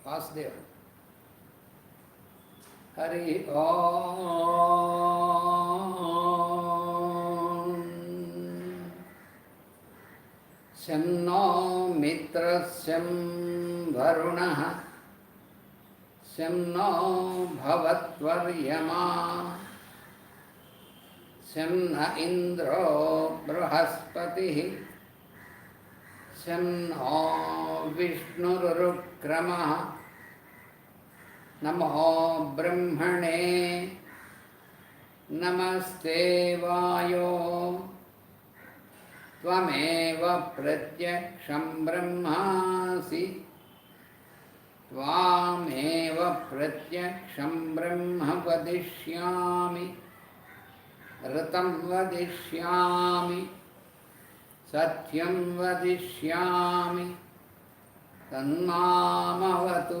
Vasudeva. Hari Om. Syam no mitrasyam varunaha. Syam no bhavatvaryama. Syam na indro brahaspatihi. Syam no vishnurrukramaha. Namo Brahmane Namaste Vayo Tvameva Pratyaksham Brahmasi Tvameva Pratyaksham Brahma Vadishyami Ratam Vadishyami Satyam Vadishyami Tannamavatu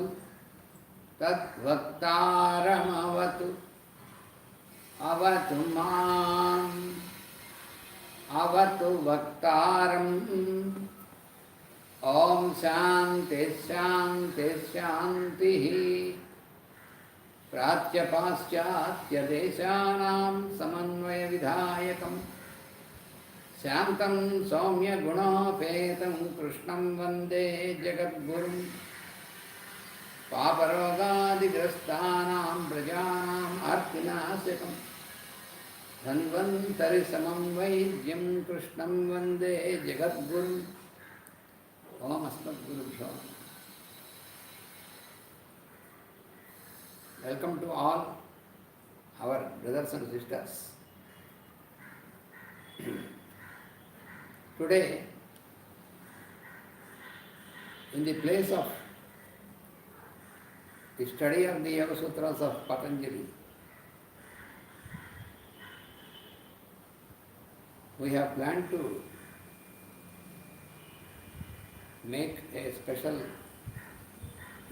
Tadvaktaramavatu Avatu Mam Avatu Vaktaram Om Shanti Shanti Shanti Pratya Paschatya Deshanam Samanvaya Vidhayakam Shantam Soumya Gunapetam Krishnam Vande Jagadgurum Paparogadigrastanam Prajanam Artinasekam Dhanvantari Samam Vaidyam Krishnam Vande Jagadgurum Om Asmat Gurubhyo. Welcome to all our brothers and sisters. Today, in the place of the study of the Yoga Sutras of Patanjali, we have planned to make a special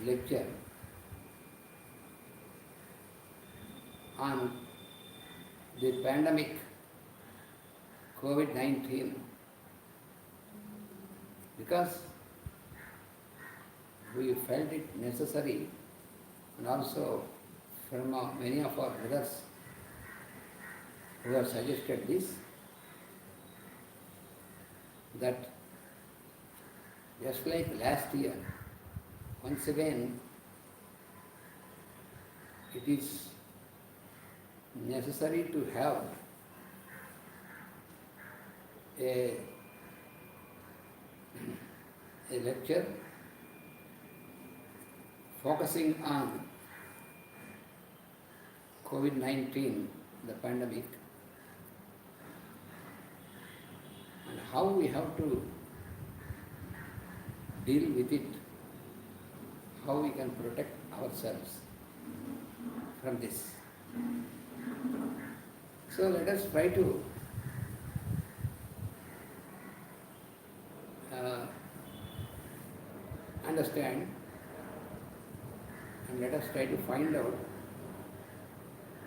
lecture on the pandemic COVID-19 because we felt it necessary, and also from many of our brothers who have suggested this, that just like last year, once again it is necessary to have a lecture focusing on COVID-19, the pandemic, and how we have to deal with it, how we can protect ourselves from this. So let us try to understand, and let us try to find out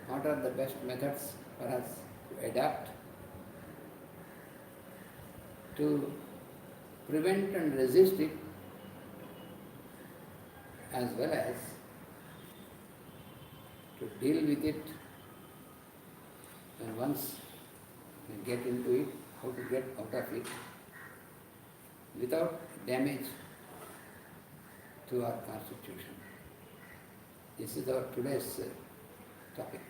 what are the best methods for us to adapt to prevent and resist it, as well as to deal with it, and once we get into it, how to get out of it without damage to our constitution. This is our today's topic.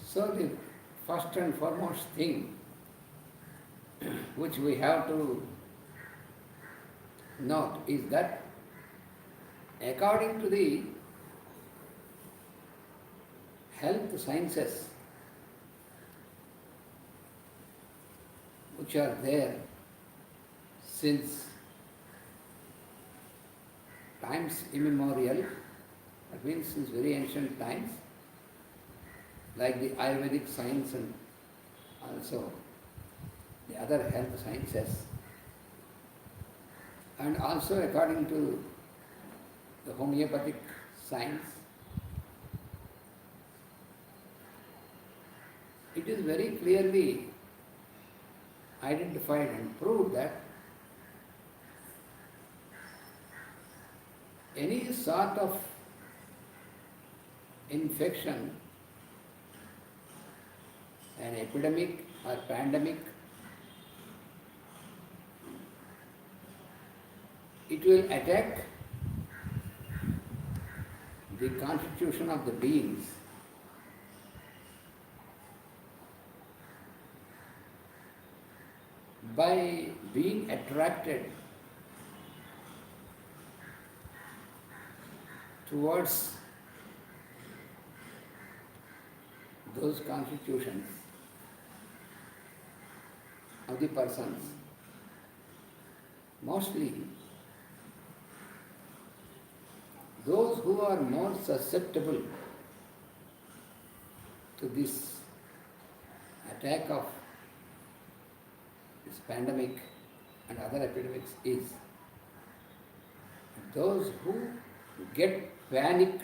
So the first and foremost thing which we have to note is that according to the health sciences which are there since times immemorial, that means since very ancient times, like the Ayurvedic science and also the other health sciences, and also according to the homeopathic science, it is very clearly identified and proved that any sort of infection, an epidemic or pandemic, it will attack the constitution of the beings by being attracted towards those constitutions of the persons. Mostly those who are more susceptible to this attack of this pandemic and other epidemics is those who get panicked,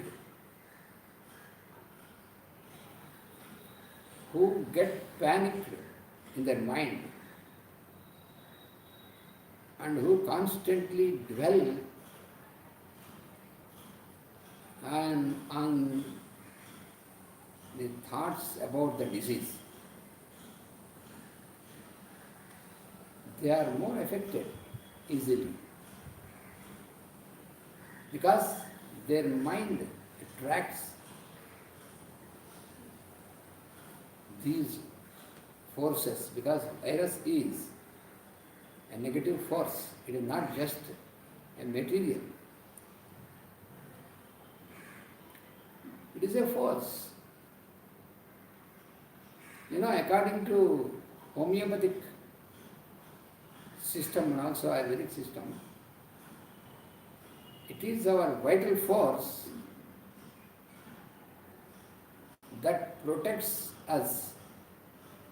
in their mind, and who constantly dwell on the thoughts about the disease. They are more affected easily because their mind attracts these forces, because virus is a negative force. It is not just a material. It is a force. According to homeopathic system and also Ayurvedic system, it is our vital force that protects us,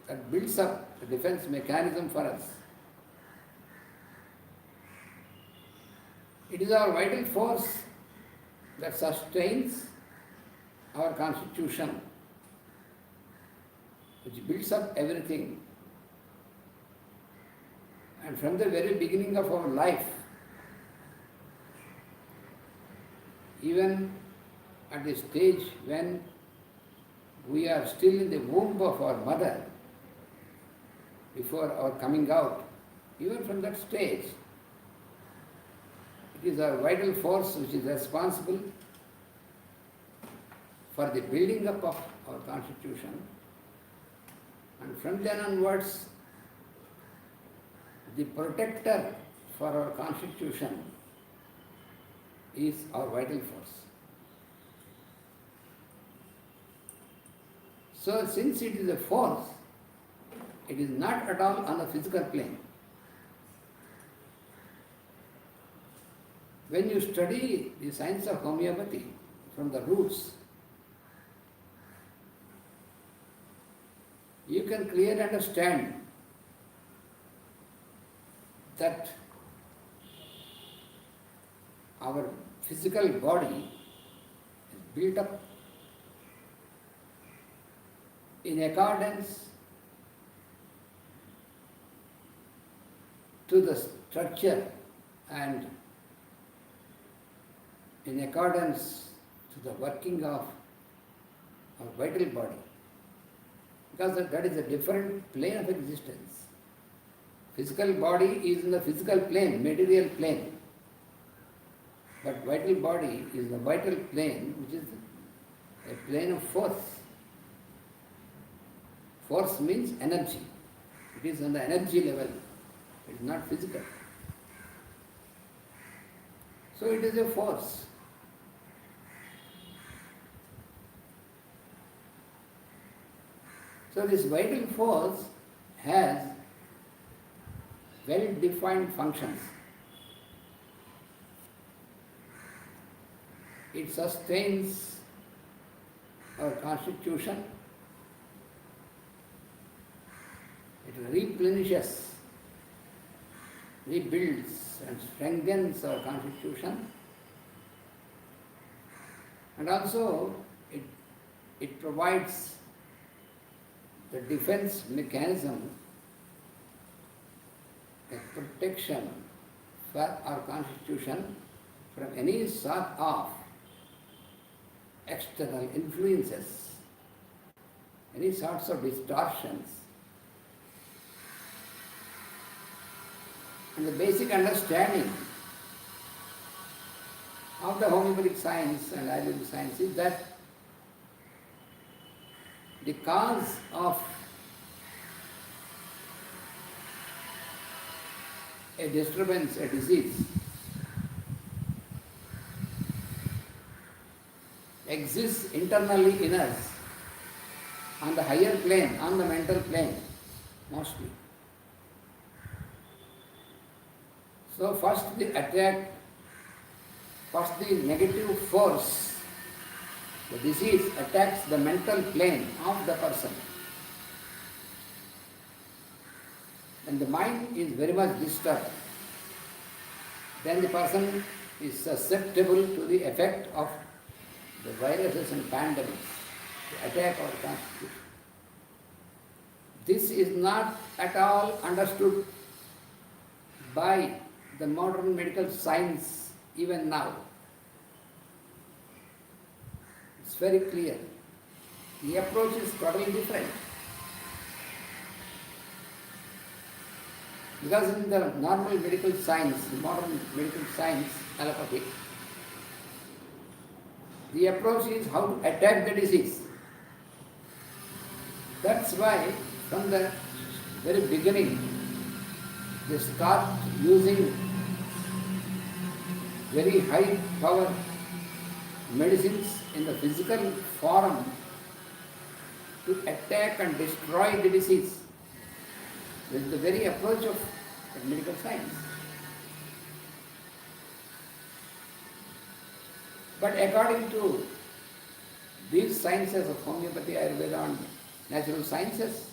that builds up the defense mechanism for us. It is our vital force that sustains our constitution, which builds up everything. And from the very beginning of our life, even at the stage when we are still in the womb of our mother, before our coming out, even from that stage, it is our vital force which is responsible for the building up of our constitution. And from then onwards, the protector for our constitution is our vital force. So since it is a force, it is not at all on the physical plane. When you study the science of homeopathy from the roots, you can clearly understand that our physical body is built up in accordance to the structure and in accordance to the working of our vital body. Because that is a different plane of existence. Physical body is in the physical plane, material plane. But vital body is the vital plane, which is a plane of force. Force means energy. It is on the energy level. It is not physical. So it is a force. So this vital force has well-defined functions. It sustains our constitution. It replenishes, rebuilds and strengthens our constitution. And also it provides the defense mechanism, a protection for our constitution from any sort of external influences, any sorts of distortions. And the basic understanding of the homeopathic science and Ayurvedic science is that the cause of a disturbance, a disease, exists internally in us, on the higher plane, on the mental plane, mostly. So first the attack, first the negative force, the disease attacks the mental plane of the person. When the mind is very much disturbed, then the person is susceptible to the effect of the viruses and pandemics to attack our constitution. This is not at all understood by the modern medical science even now. It's very clear. The approach is totally different. Because in the normal medical science, the modern medical science, allopathic, the approach is how to attack the disease. That's why from the very beginning they start using very high power medicines in the physical form to attack and destroy the disease. This is the very approach of medical science. But according to these sciences of homeopathy, Ayurveda and natural sciences,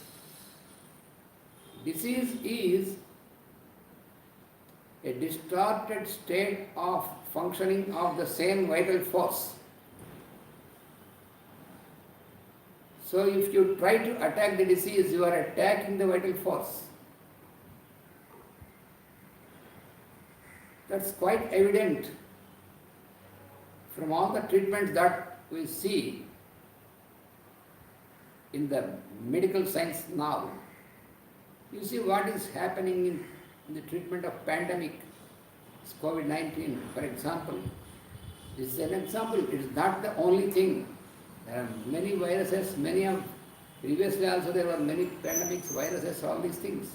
disease is a distorted state of functioning of the same vital force. So if you try to attack the disease, you are attacking the vital force. That's quite evident from all the treatments that we see in the medical science now. You see what is happening in the treatment of pandemic, it's COVID-19, for example. This is an example. It is not the only thing. There are many viruses, previously also there were many pandemics, viruses, all these things.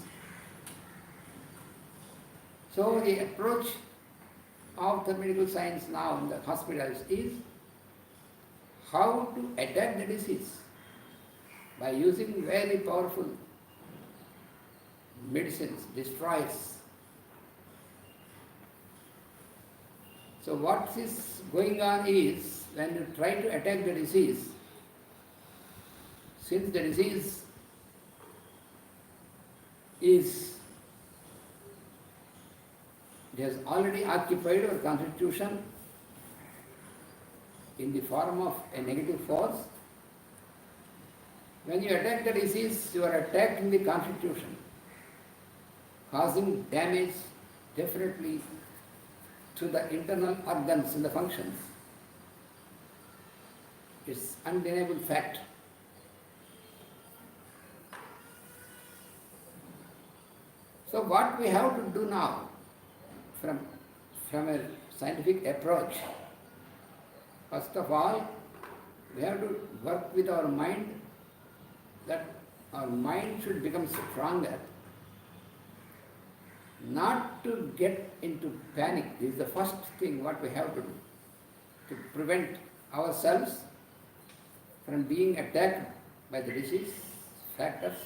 So the approach of the medical science now in the hospitals is how to attack the disease by using very powerful medicines, destroys. So what is going on is when you try to attack the disease, since the disease it has already occupied our constitution in the form of a negative force. When you attack the disease, you are attacking the constitution, causing damage definitely to the internal organs and the functions. It's undeniable fact. So what we have to do now from a scientific approach, first of all, we have to work with our mind, that our mind should become stronger, not to get into panic. This is the first thing what we have to do, to prevent ourselves from being attacked by the disease factors.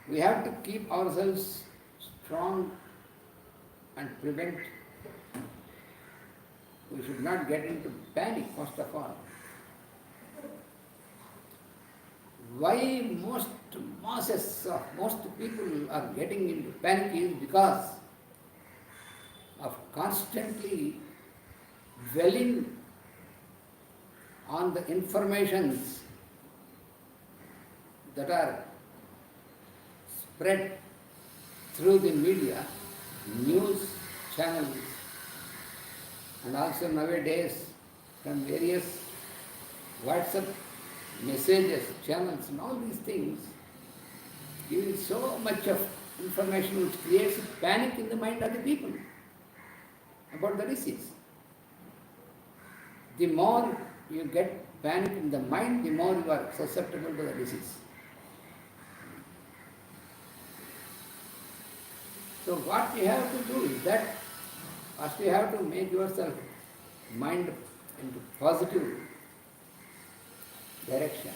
We have to keep ourselves strong and prevent. We should not get into panic, first of all. Why most people are getting into panic is because of constantly dwelling on the informations that are spread through the media, news channels, and also nowadays from various WhatsApp messages, channels, and all these things, giving so much of information which creates panic in the mind of the people about the disease. The more you get panic in the mind, the more you are susceptible to the disease. So what you have to do is that first you have to make yourself mind into positive direction.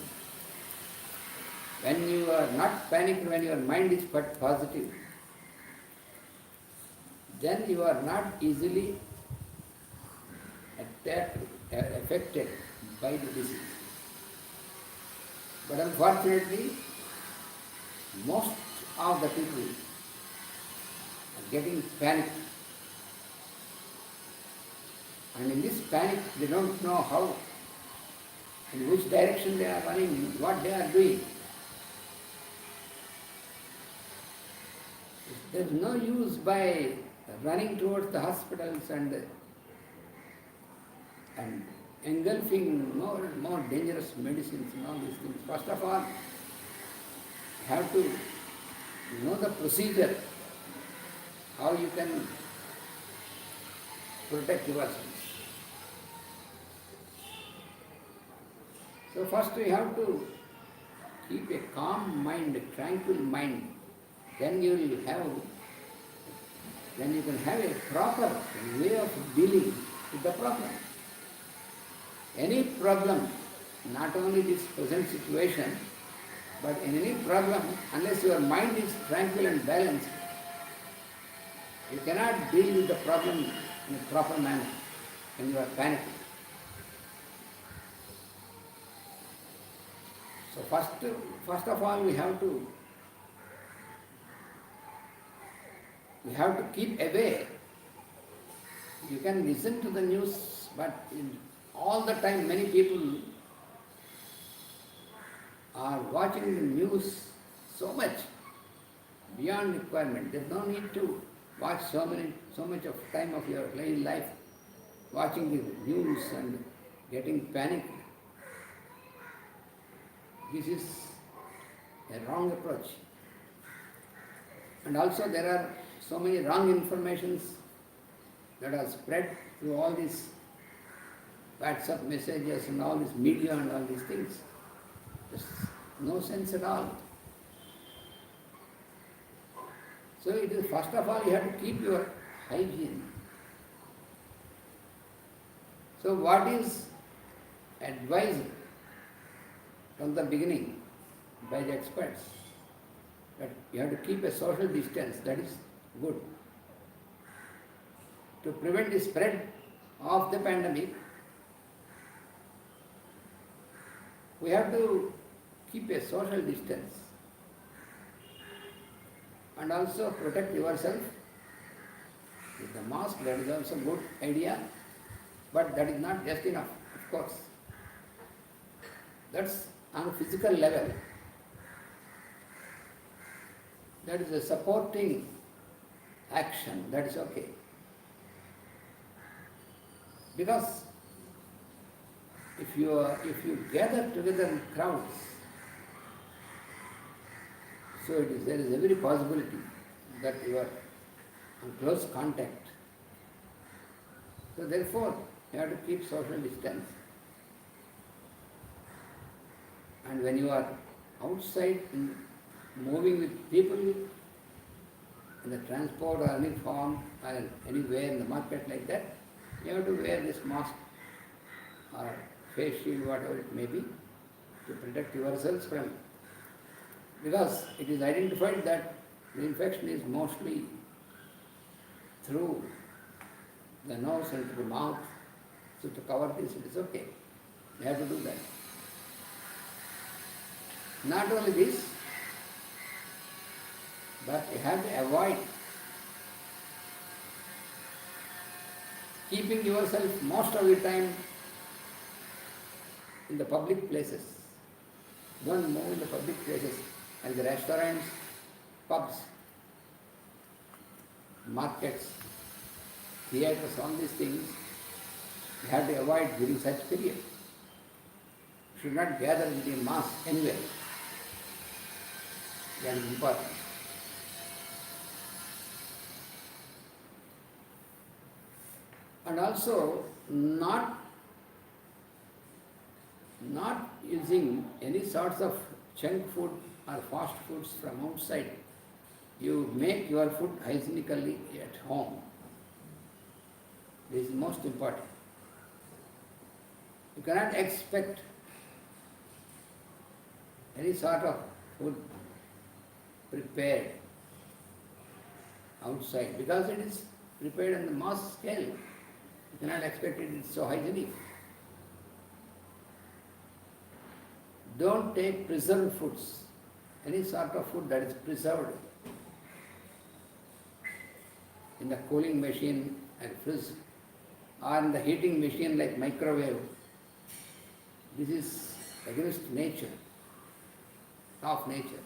When you are not panicked, when your mind is but positive, then you are not easily attacked, affected by the disease. But unfortunately, most of the people are getting panicked. And in this panic, they don't know how, in which direction they are running, what they are doing. There is no use by running towards the hospitals and engulfing more dangerous medicines and all these things. First of all, you have to know the procedure, how you can protect yourselves. So first we have to keep a calm mind, a tranquil mind. Then you can have a proper way of dealing with the problem. Any problem, not only this present situation, but in any problem, unless your mind is tranquil and balanced, you cannot deal with the problem in a proper manner when you are panicking. So first of all, we have to keep away. You can listen to the news, but all the time many people are watching the news so much beyond requirement. There's no need to watch so much of time of your daily life watching the news and getting panicked. This is a wrong approach. And also there are so many wrong informations that are spread through all these WhatsApp messages and all this media and all these things. There's no sense at all. So it is, first of all, you have to keep your hygiene. So what is advised from the beginning by the experts? That you have to keep a social distance, that is good. To prevent the spread of the pandemic, we have to keep a social distance and also protect yourself with the mask. That is also a good idea, but that is not just enough, of course. That's on a physical level. That is a supporting action, that is okay. Because if you gather together in crowds, so there is every possibility that you are in close contact. So therefore, you have to keep social distance. And when you are outside moving with people in the transport or any form or anywhere in the market like that, you have to wear this mask or face shield, whatever it may be, to protect yourselves from it. Because it is identified that the infection is mostly through the nose and through the mouth. So to cover this, it is okay. You have to do that. Not only this, but you have to avoid keeping yourself most of the time in the public places. Don't move in the public places like the restaurants, pubs, markets, theatres, all these things, you have to avoid during such period. You should not gather in the mass anywhere. That is important. And also not using any sorts of junk food or fast foods from outside. You make your food hygienically at home. This is most important. You cannot expect any sort of food prepared outside because it is prepared on the mass scale. You cannot expect it is so hygienic. Don't take preserved foods, any sort of food that is preserved in the cooling machine and fridge or in the heating machine like microwave. This is against nature, of nature.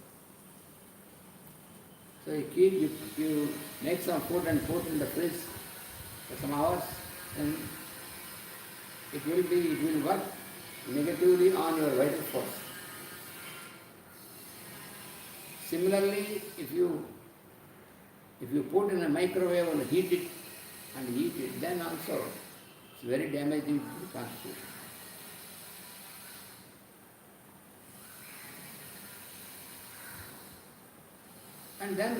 So you make some food and put in the fridge for some hours, and it will work negatively on your vital force. Similarly, if you put in a microwave and heat it, then also it's very damaging to the constitution. And then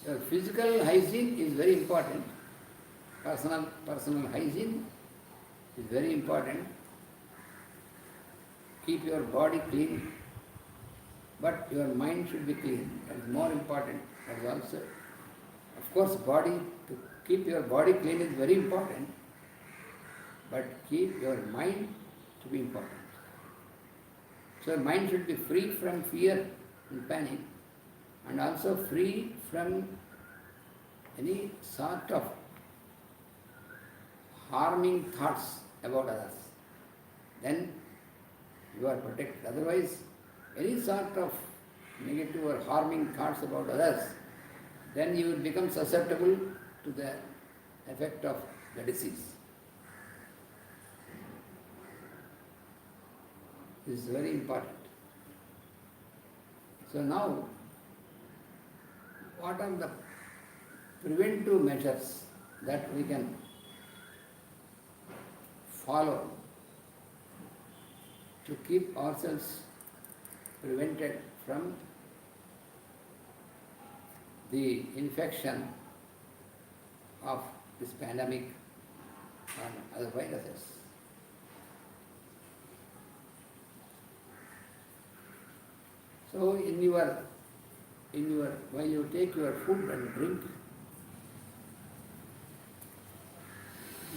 your physical hygiene is very important. Personal hygiene is very important. Keep your body clean, but your mind should be clean. That is more important. That is also, of course, to keep your body clean is very important, but keep your mind to be important. So your mind should be free from fear and panic, and also free from any sort of harming thoughts about others. Then you are protected. Otherwise, any sort of negative or harming thoughts about others, then you will become susceptible to the effect of the disease. This is very important. So now, what are the preventive measures that we can follow to keep ourselves prevented from the infection of this pandemic and other viruses? So while you take your food and drink,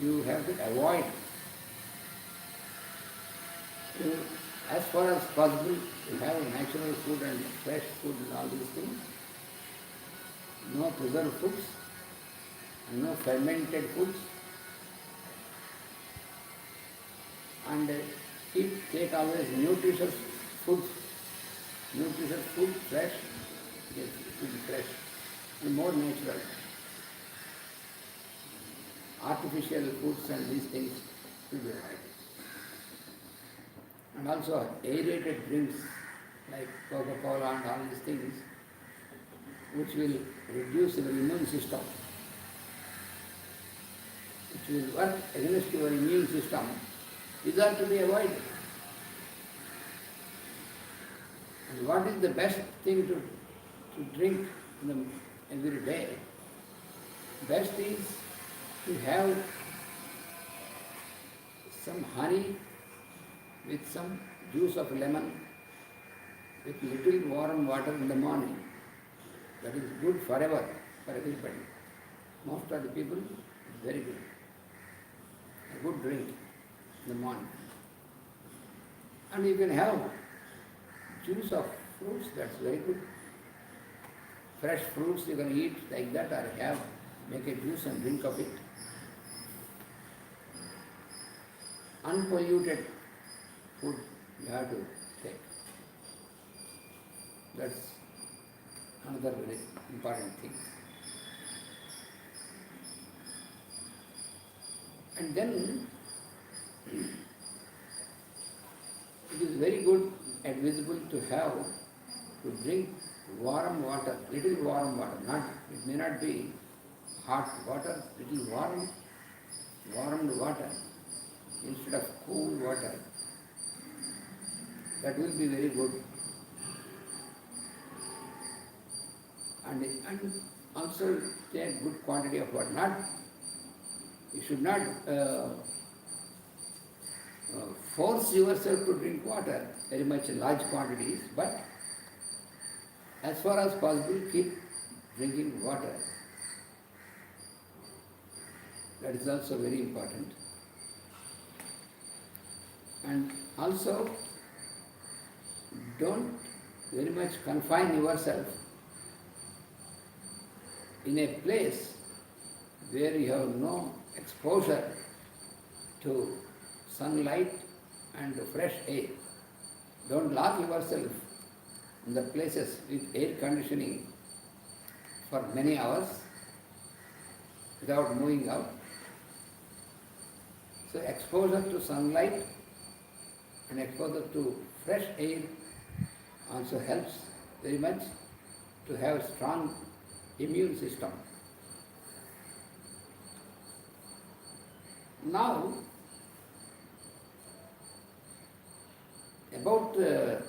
you have to avoid as far as possible to have natural food and fresh food and all these things. No preserved foods and no fermented foods. And take always nutritious food, fresh, yes, it will be fresh and more natural. Artificial foods and these things will be avoided. And also aerated drinks like Coca-Cola and all these things, which will reduce your immune system, which will work against your immune system, these are to be avoided. And what is the best thing to drink every day? Best is to have some honey with some juice of lemon with little warm water in the morning. That is good forever for everybody. Most of the people, it's very good. A good drink in the morning. And you can have juice of fruits, that's very good. Fresh fruits you can eat like that or make a juice and drink of it. Unpolluted food you have to take. That's another very important thing. And then it is very good advisable to have to drink warm water, little warm water, not it may not be hot water, little warmed water instead of cool water. That will be very good. And also take good quantity of water. You should not force yourself to drink water very much in large quantities, but as far as possible keep drinking water. That is also very important. And also don't very much confine yourself in a place where you have no exposure to sunlight and fresh air. Don't lock yourself in the places with air conditioning for many hours without moving out. So exposure to sunlight and exposure to fresh air also helps very much to have a strong immune system. Now, about the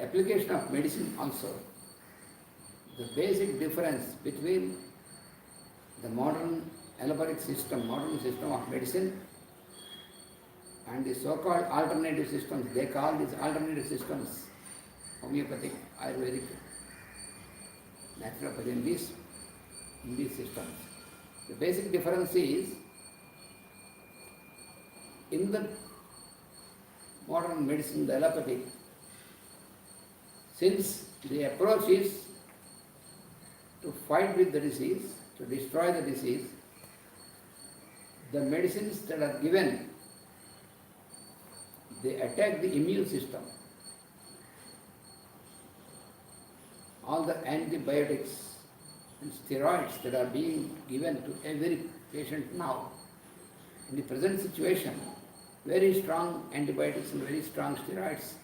application of medicine also, the basic difference between the modern allopathic system, modern system of medicine and the so-called alternative systems, they call these alternative systems homeopathic, Ayurvedic, naturopathy in these systems. The basic difference is in the modern medicine, the allopathic, since the approach is to fight with the disease, to destroy the disease, the medicines that are given, they attack the immune system. All the antibiotics and steroids that are being given to every patient now, in the present situation, very strong antibiotics and very strong steroids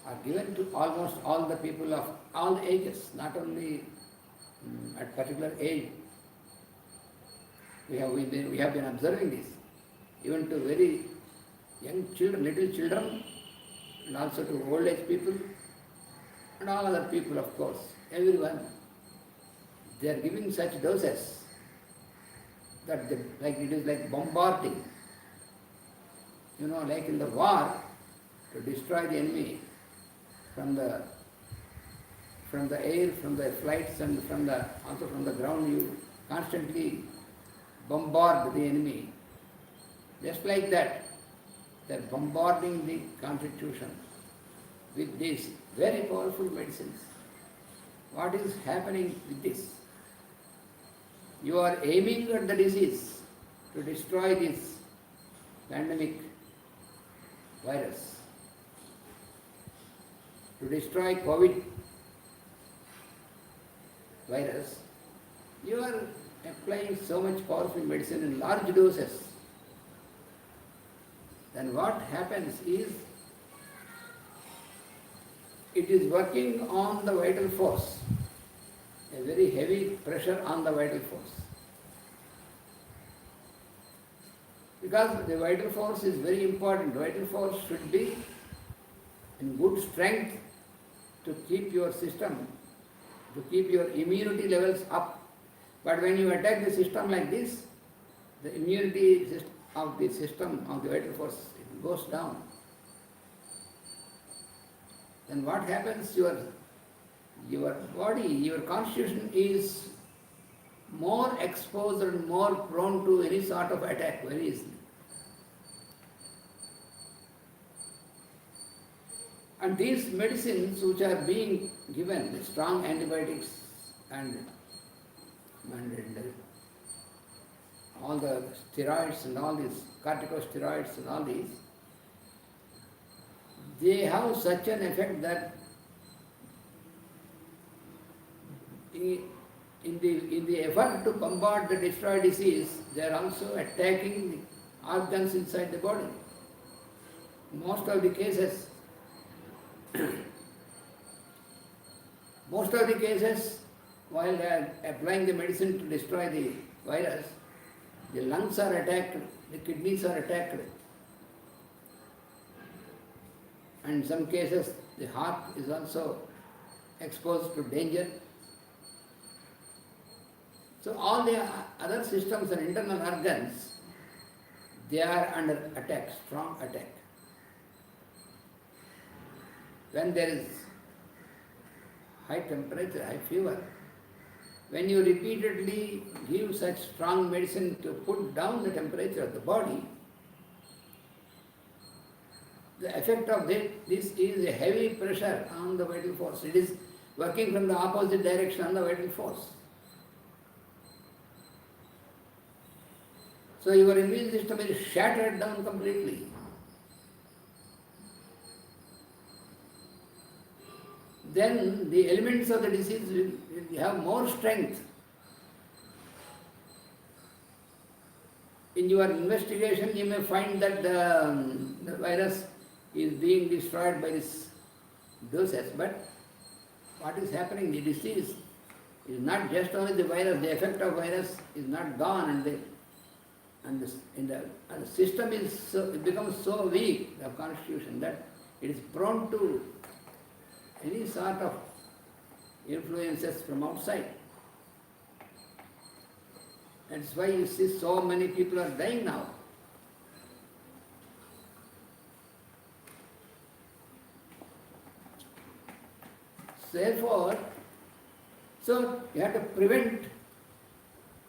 are given to almost all the people of all ages, not only at particular age. We have been observing this, even to very young children, little children, and also to old age people, and all other people, of course, everyone. They are giving such doses that it is like bombarding. Like in the war, to destroy the enemy from the air, from the flights, and also from the ground, you constantly bombard the enemy. Just like that, they are bombarding the constitution with these very powerful medicines. What is happening with this? You are aiming at the disease to destroy this pandemic virus, to destroy COVID virus. You are applying so much powerful medicine in large doses. Then what happens is, it is working on the vital force, a very heavy pressure on the vital force. Because the vital force is very important. Vital force should be in good strength to keep your system, to keep your immunity levels up. But when you attack the system like this, the immunity of the system, of the vital force, it goes down. Then what happens? Your body, your constitution is more exposed and more prone to any sort of attack very easily. And these medicines which are being given, the strong antibiotics and all the steroids and all these, corticosteroids and all these, they have such an effect that in the effort to combat the destroy disease, they are also attacking the organs inside the body. Most of the cases, while they are applying the medicine to destroy the virus, the lungs are attacked, the kidneys are attacked, and in some cases the heart is also exposed to danger. So all the other systems and internal organs, they are under attack, strong attack. When there is high temperature, high fever, when you repeatedly give such strong medicine to put down the temperature of the body, the effect of this is a heavy pressure on the vital force. It is working from the opposite direction on the vital force. So your immune system is shattered down completely. Then the elements of the disease will have more strength. In your investigation, you may find that the virus is being destroyed by this doses, but what is happening? The disease is not just only the virus, the effect of virus is not gone, and the system is it becomes so weak, the constitution, that it is prone to any sort of influences from outside. That's why you see so many people are dying now. Therefore, so you have to prevent.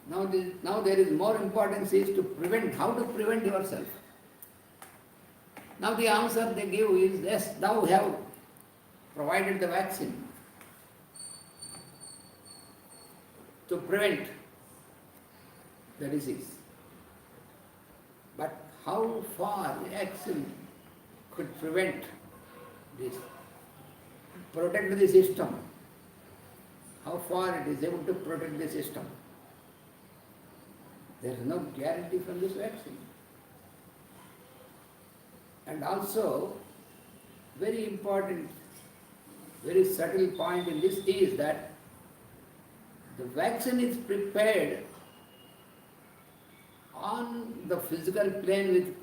Now there is more importance is to prevent. How to prevent yourself? Now the answer they give is, yes, thou have provided the vaccine to prevent the disease. But how far the vaccine could prevent this, protect the system? How far it is able to protect the system? There is no guarantee from this vaccine. And also, very important, very subtle point in this is that the vaccine is prepared on the physical plane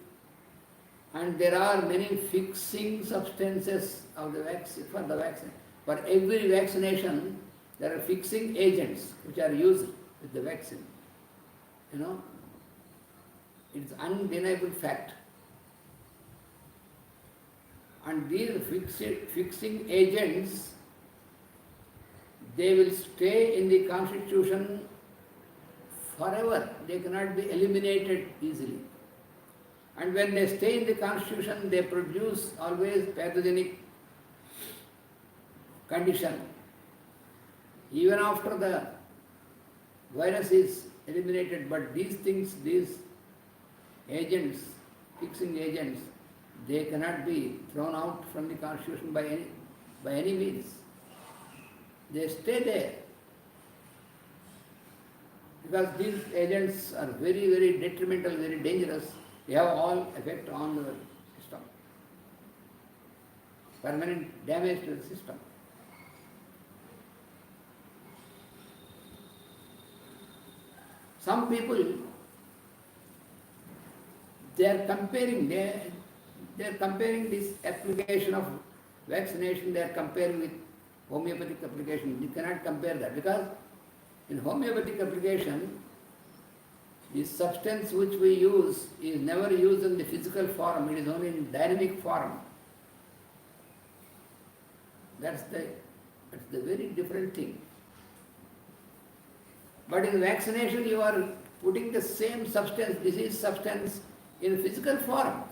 and there are many fixing substances of the vaccine, for the vaccine. For every vaccination, there are fixing agents which are used with the vaccine. You know, it's undeniable fact. And these fixing agents, they will stay in the constitution forever. They cannot be eliminated easily. And when they stay in the constitution, they produce always pathogenic condition. Even after the virus is eliminated, but these things, these agents, fixing agents, they cannot be thrown out from the constitution by any means. They stay there. Because these agents are very, very detrimental, very dangerous. They have all effect on the system. Permanent damage to the system. Some people, they are comparing this application of vaccination, they are comparing with homeopathic application. You cannot compare that because in homeopathic application, the substance which we use is never used in the physical form, it is only in dynamic form. That's the very different thing. But in vaccination, you are putting the same substance, disease substance, in physical form.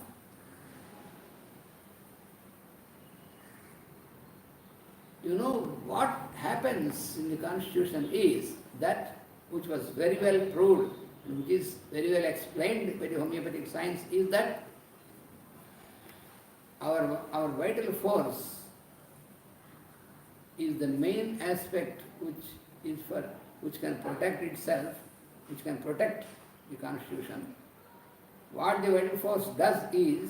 You know, what happens in the constitution is that, which was very well proved, and which is very well explained by the homeopathic science, is that our vital force is the main aspect which is for which can protect itself, which can protect the constitution. What the vital force does is,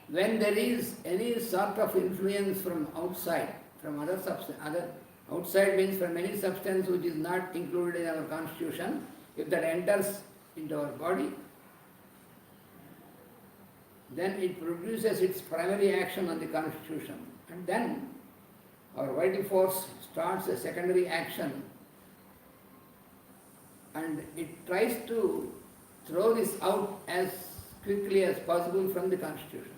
when there is any sort of influence from outside, from other substance, outside means from any substance which is not included in our constitution, if that enters into our body, then it produces its primary action on the constitution, and then our vital force starts a secondary action, and it tries to throw this out as quickly as possible from the constitution.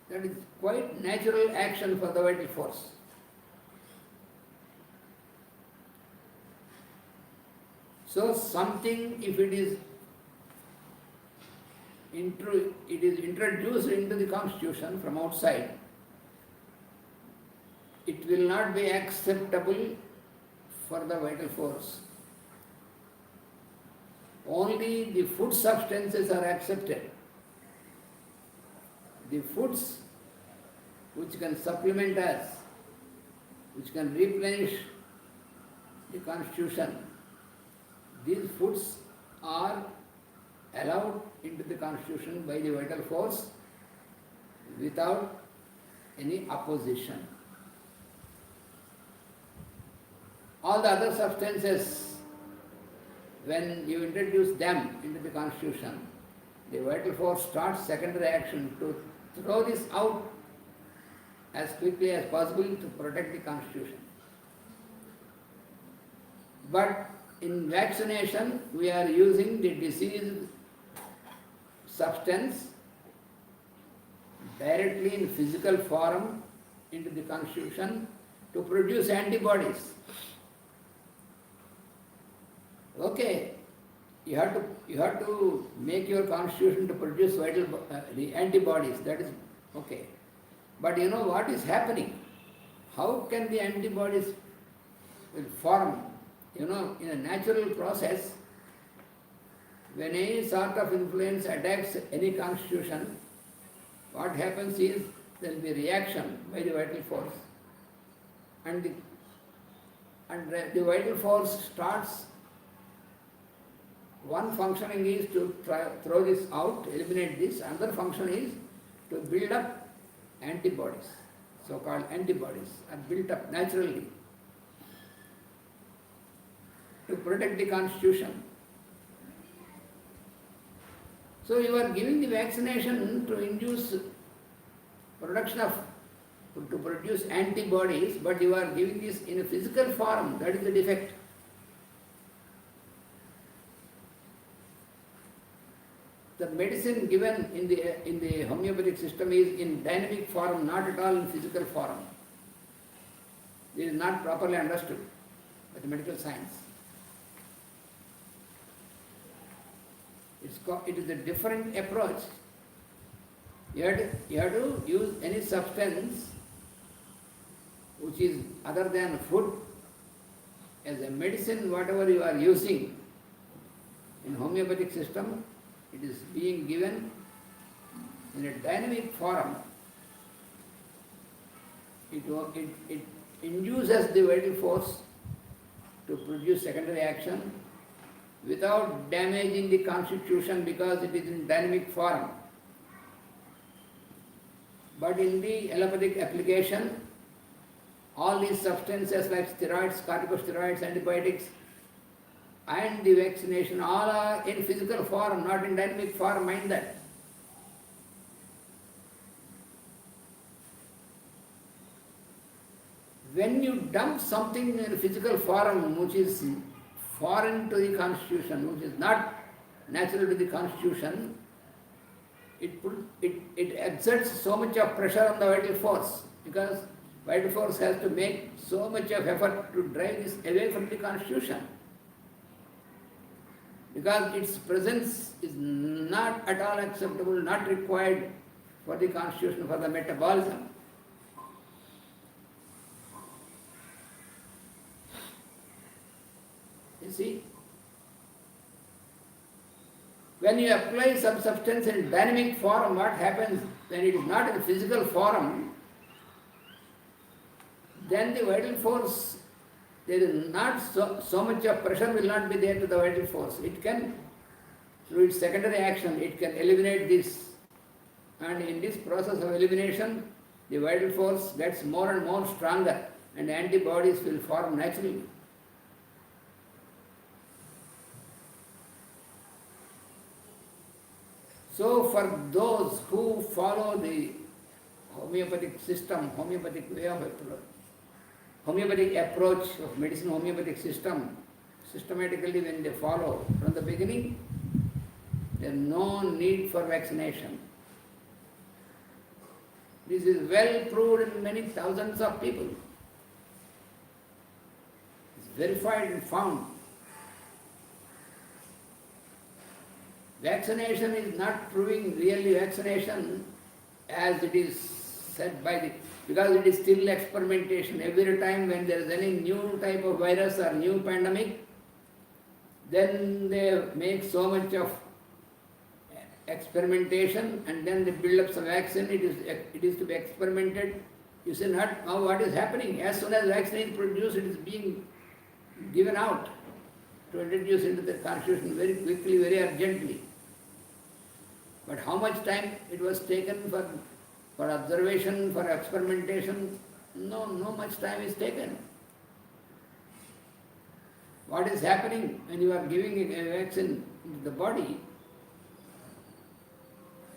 That is quite natural action for the vital force. So something, if it is introduced into the constitution from outside, it will not be acceptable for the vital force. Only the food substances are accepted. The foods which can supplement us, which can replenish the constitution, these foods are allowed into the constitution by the vital force without any opposition. All the other substances, when you introduce them into the constitution, the vital force starts secondary action to throw this out as quickly as possible to protect the constitution. But in vaccination, we are using the diseased substance directly in physical form into the constitution to produce antibodies. Okay, you have to make your constitution to produce the antibodies. That is okay. But you know what is happening? How can the antibodies will form? You know, in a natural process, when any sort of influence attacks any constitution, what happens is there will be reaction by the vital force, and the vital force starts. One functioning is to throw this out, eliminate this. Another function is to build up antibodies. So-called antibodies are built up naturally to protect the constitution. So you are giving the vaccination to induce production of, to produce antibodies, but you are giving this in a physical form. That is the defect. The medicine given in the homeopathic system is in dynamic form, not at all in physical form. This is not properly understood by the medical science. It is a different approach. You have to use any substance which is other than food as a medicine. Whatever you are using in homeopathic system, it is being given in a dynamic form. It induces the vital force to produce secondary action without damaging the constitution because it is in dynamic form. But in the allopathic application, all these substances like steroids, corticosteroids, antibiotics, and the vaccination, all are in physical form, not in dynamic form, mind that. When you dump something in physical form which is foreign to the constitution, which is not natural to the constitution, it exerts so much of pressure on the vital force, because vital force has to make so much of effort to drive this away from the constitution, because its presence is not at all acceptable, not required for the constitution, for the metabolism. You see, when you apply some substance in dynamic form, what happens when it is not in physical form? then the vital force, there is not so much of pressure will not be there to the vital force. It can, through its secondary action, it can eliminate this. And in this process of elimination, the vital force gets more and more stronger and antibodies will form naturally. So for those who follow the homeopathic system, homeopathic way of approach, homeopathic approach of medicine, homeopathic system, systematically when they follow from the beginning, there is no need for vaccination. This is well proved in many thousands of people. It's verified and found. Vaccination is not proving really vaccination as it is said by the, because it is still experimentation. Every time when there is any new type of virus or new pandemic, then they make so much of experimentation and then they build up some vaccine. It is to be experimented. You see not now what is happening. As soon as vaccine is produced, it is being given out to introduce into the constitution very quickly, very urgently. But how much time it was taken for observation, for experimentation? No much time is taken. What is happening when you are giving a vaccine into the body?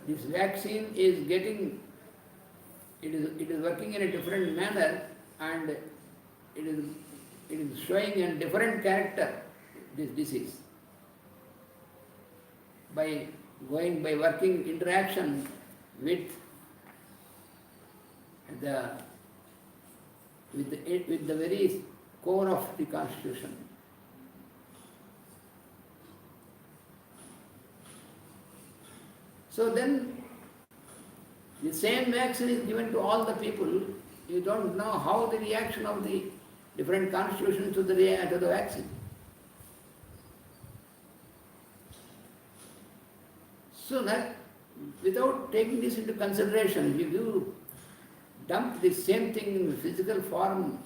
This vaccine is getting, it is working in a different manner and it is showing a different character, this disease. By working interaction with the very core of the constitution. So then, the same vaccine is given to all the people. You don't know how the reaction of the different constitutions to the vaccine. So that, without taking this into consideration, if you dump the same thing in physical form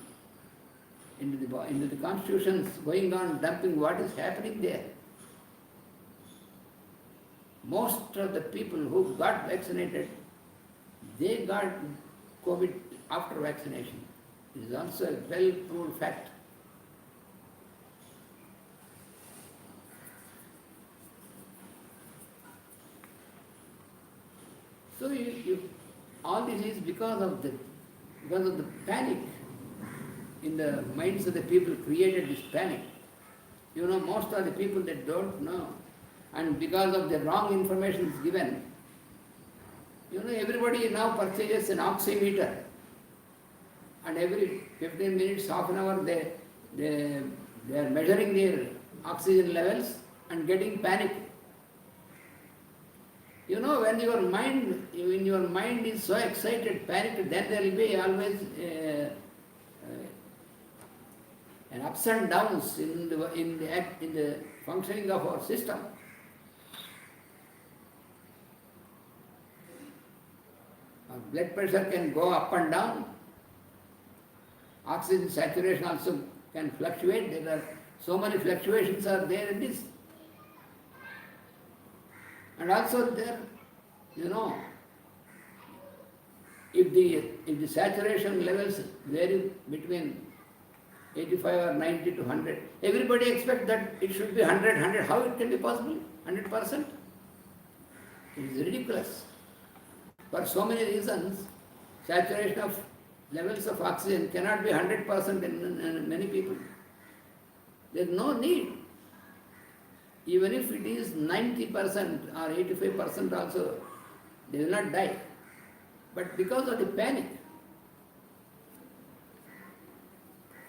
into the constitutions, going on dumping what is happening there. Most of the people who got vaccinated, they got COVID after vaccination. It is also a well-proved fact. So all this is because of the panic in the minds of the people created this panic. You know, most of the people that don't know, and because of the wrong information is given, you know, everybody now purchases an oximeter, and every 15 minutes, half an hour, they are measuring their oxygen levels and getting panic. You know, when your mind is so excited, panicked, then there will be always an ups and downs in the functioning of our system. Our blood pressure can go up and down. Oxygen saturation also can fluctuate. There are so many fluctuations are there in this. And also there, you know, if the saturation levels vary between 85 or 90 to 100, everybody expects that it should be 100. How it can be possible? 100%? It is ridiculous. For so many reasons, saturation of levels of oxygen cannot be 100% in many people. There is no need. Even if it is 90% or 85% also, they will not die. But because of the panic,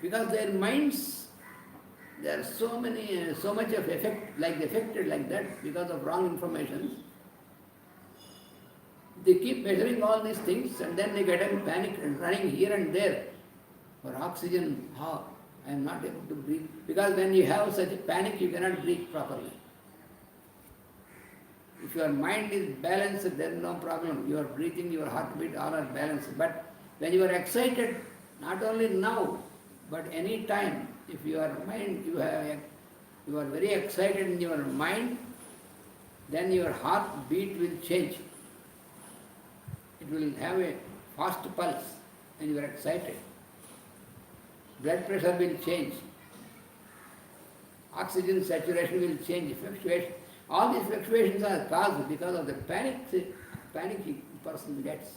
because their minds, there are so much of affected like that because of wrong information. They keep measuring all these things and then they get in panic and running here and there for oxygen. How? I am not able to breathe. Because when you have such a panic, you cannot breathe properly. If your mind is balanced, there is no problem. Your breathing, your heartbeat, all are balanced. But when you are excited not only now, but any time, if your mind, you are very excited in your mind, then your heartbeat will change. It will have a fast pulse when you are excited. Blood pressure will change. Oxygen saturation will change. Fluctuation. All these fluctuations are caused because of the panic person gets.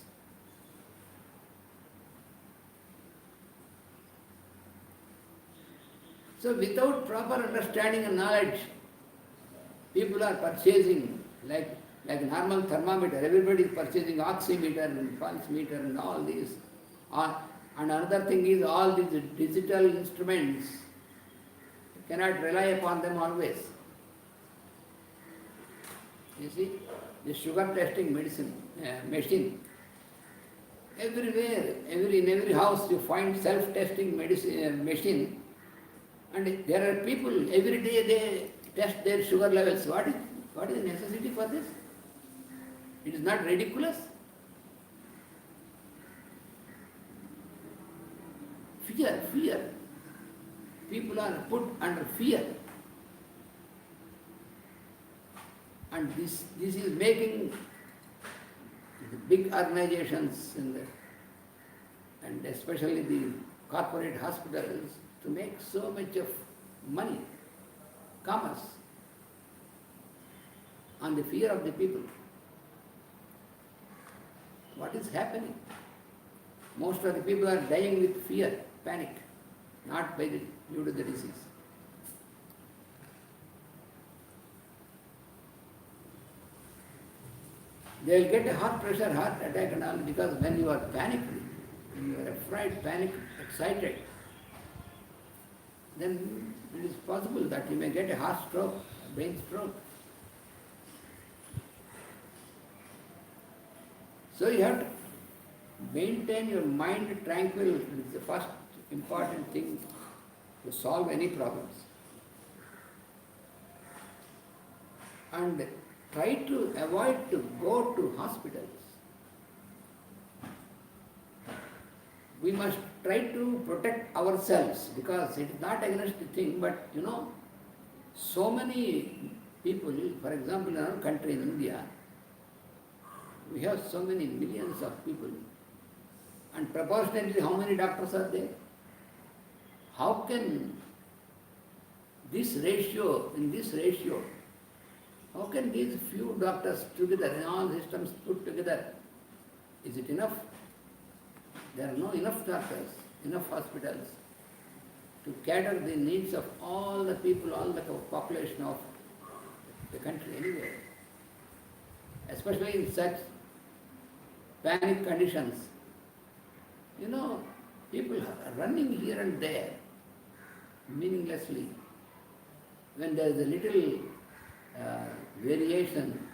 So without proper understanding and knowledge, people are purchasing like normal thermometer. Everybody is purchasing oximeter and pulse meter and all these. And another thing is all these digital instruments. You cannot rely upon them always. You see, the sugar testing machine. Everywhere, in every house you find self-testing machine. And there are people, every day they test their sugar levels. What is the necessity for this? It is not ridiculous? Fear. People are put under fear. And this is making the big organizations and especially the corporate hospitals to make so much of money, commerce, on the fear of the people. What is happening? Most of the people are dying with fear, panic, not due to the disease. They will get a heart pressure, heart attack and all because when you are panicked, when you are afraid, panicked, excited, then it is possible that you may get a heart stroke, a brain stroke. So you have to maintain your mind tranquil. It is the first important thing to solve any problems. And try to avoid to go to hospitals. We must try to protect ourselves because it is not against the thing, but so many people, for example, in our country, in India, we have so many millions of people, and proportionately how many doctors are there? How can in this ratio, how can these few doctors together and all systems put together, is it enough? There are no enough doctors, enough hospitals to cater the needs of all the people, all the population of the country anywhere. Especially in such panic conditions. People are running here and there meaninglessly. When there is a little variation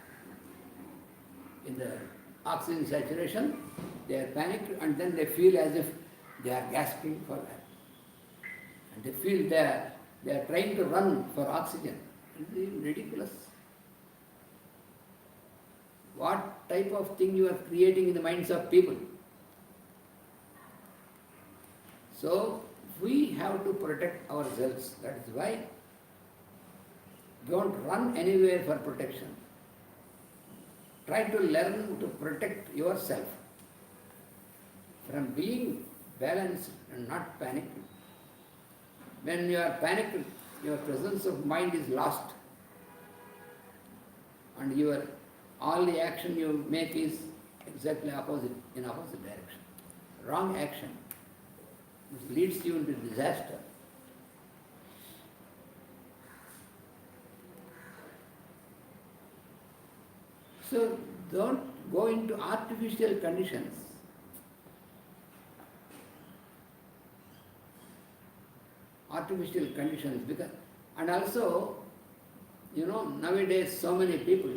in the oxygen saturation, they are panicked and then they feel as if they are gasping for that. And they feel they are trying to run for oxygen. It is ridiculous. What type of thing you are creating in the minds of people? So we have to protect ourselves. That is why don't run anywhere for protection. Try to learn to protect yourself from being balanced and not panicked. When you are panicked, your presence of mind is lost, and all the action you make is exactly in opposite direction. Wrong action, which leads you into disaster. So don't go into artificial conditions. Because, and also, nowadays so many people,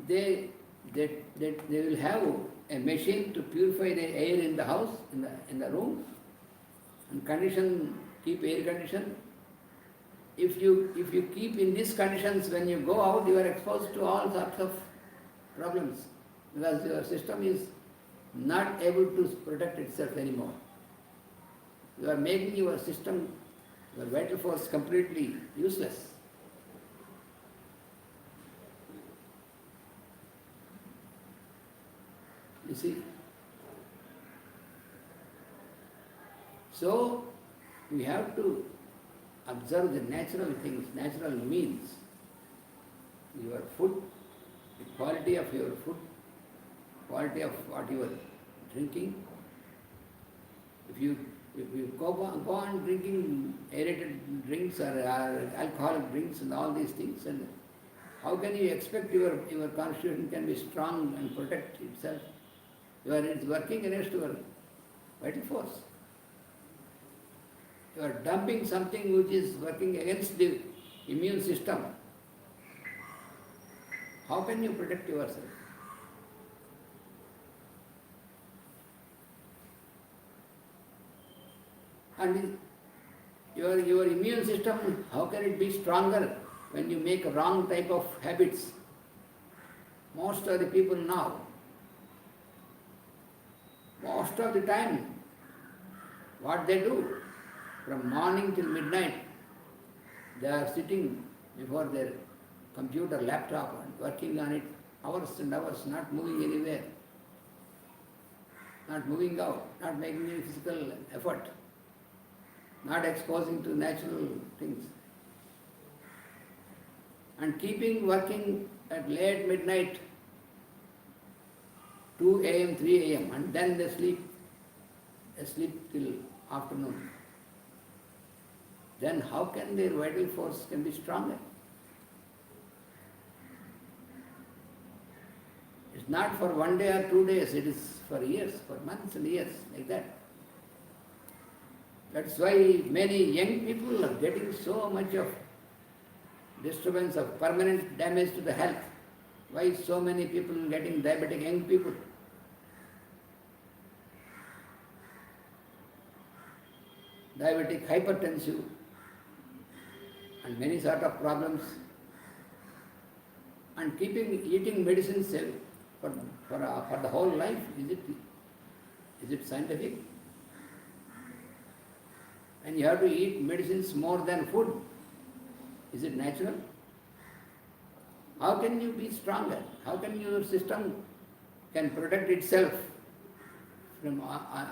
they will have a machine to purify the air in the house, in the room, and keep air condition. If you keep in these conditions, when you go out, you are exposed to all sorts of problems because your system is not able to protect itself anymore. You are making your system, your vital force completely useless. You see? So, we have to observe the natural things, natural means. Your food, the quality of your food, quality of what you are drinking. If you go on drinking aerated drinks or alcoholic drinks and all these things, and how can you expect your constitution can be strong and protect itself? It's working against your vital force. You are dumping something which is working against the immune system. How can you protect yourself? And your immune system, how can it be stronger when you make a wrong type of habits? Most of the people now, most of the time, what they do, from morning till midnight, they are sitting before their computer, laptop and working on it hours and hours, not moving anywhere, not moving out, not making any physical effort, not exposing to natural things, and keeping working at late midnight, 2 a.m., 3 a.m., and then they sleep till afternoon. Then how can their vital force can be stronger? It's not for 1 day or 2 days, it is for years, for months and years, like that. That's why many young people are getting so much of disturbance of permanent damage to the health. Why so many people getting diabetic, young people? Diabetic, hypertensive, and many sort of problems. And eating medicines for the whole life, is it scientific? And you have to eat medicines more than food. Is it natural? How can you be stronger? How can your system can protect itself from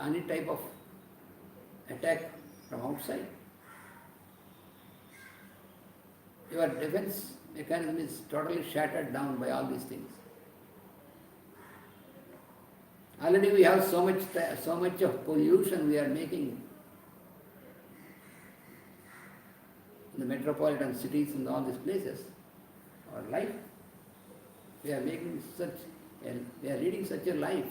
any type of attack from outside? Your defense mechanism is totally shattered down by all these things. Already we have so much of pollution we are making in the metropolitan cities and all these places. Our life, we are leading such a life,